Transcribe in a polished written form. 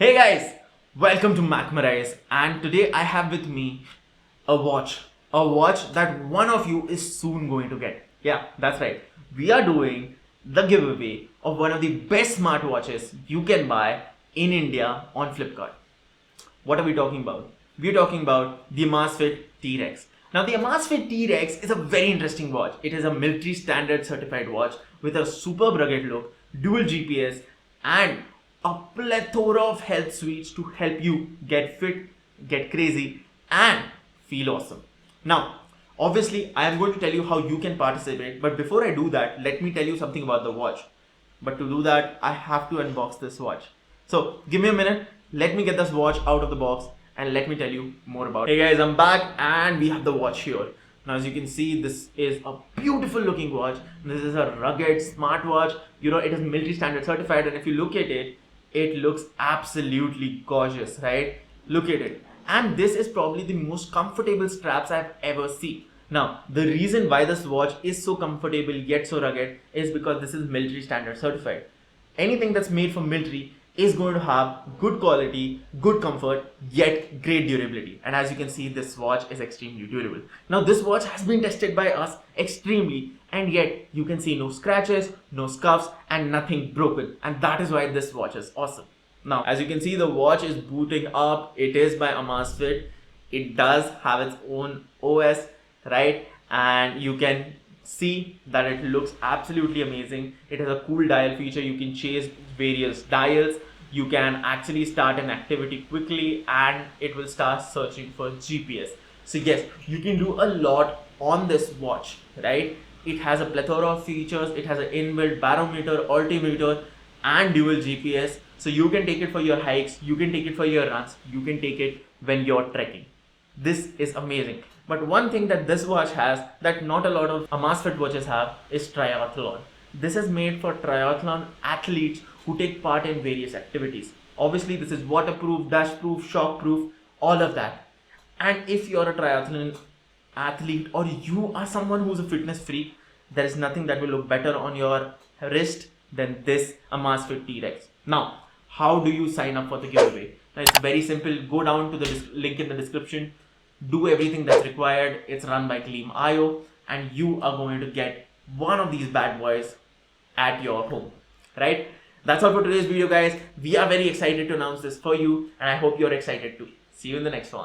Hey guys, welcome to Macmarize, and today I have with me a watch that one of you is soon going to get. Yeah, that's right. We are doing the giveaway of one of the best smartwatches you can buy in India on Flipkart. What are we talking about? We're talking about the Amazfit T-Rex. Now, the Amazfit T-Rex is a very interesting watch. It is a military standard certified watch with a superb rugged look, dual GPS, and a plethora of health suites to help you get fit, get crazy, and feel awesome. Now, obviously, I am going to tell you how you can participate, but before I do that, let me tell you something about the watch. But to do that, I have to unbox this watch. So give me a minute, let me get this watch out of the box and let me tell you more about it. Hey guys, I'm back and we have the watch here. Now as you can see, this is a beautiful looking watch. This is a rugged smartwatch. It is military standard certified, and if you look at it, it looks absolutely gorgeous, right? Look at it. And this is probably the most comfortable straps I've ever seen. Now, the reason why this watch is so comfortable yet so rugged is because this is military standard certified. Anything that's made for military is going to have good quality, good comfort, yet great durability. And as you can see, this watch is extremely durable. Now, this watch has been tested by us extremely, and yet you can see no scratches, no scuffs, and nothing broken. And that is why this watch is awesome. Now, as you can see, the watch is booting up. It is by Amazfit. It does have its own OS, right? And you can see that it looks absolutely amazing. It has a cool dial feature. You can chase various dials. You can actually start an activity quickly and it will start searching for GPS. So yes, you can do a lot on this watch, right? It has a plethora of features. It has an inbuilt barometer, altimeter, and dual GPS. So you can take it for your hikes, you can take it for your runs, you can take it when you're trekking. This is amazing. But one thing that this watch has that not a lot of Amazfit watches have is triathlon. This is made for triathlon athletes who take part in various activities. Obviously, this is waterproof, dustproof, shockproof, all of that. And if you're a triathlon athlete or you are someone who's a fitness freak, there is nothing that will look better on your wrist than this Amazfit T-Rex. Now, how do you sign up for the giveaway? Now, it's very simple. Go down to the link in the description. Do everything that's required. It's run by Gleam.io, and you are going to get one of these bad boys at your home, right? That's all for today's video, guys. We are very excited to announce this for you, and I hope you're excited too. See you in the next one.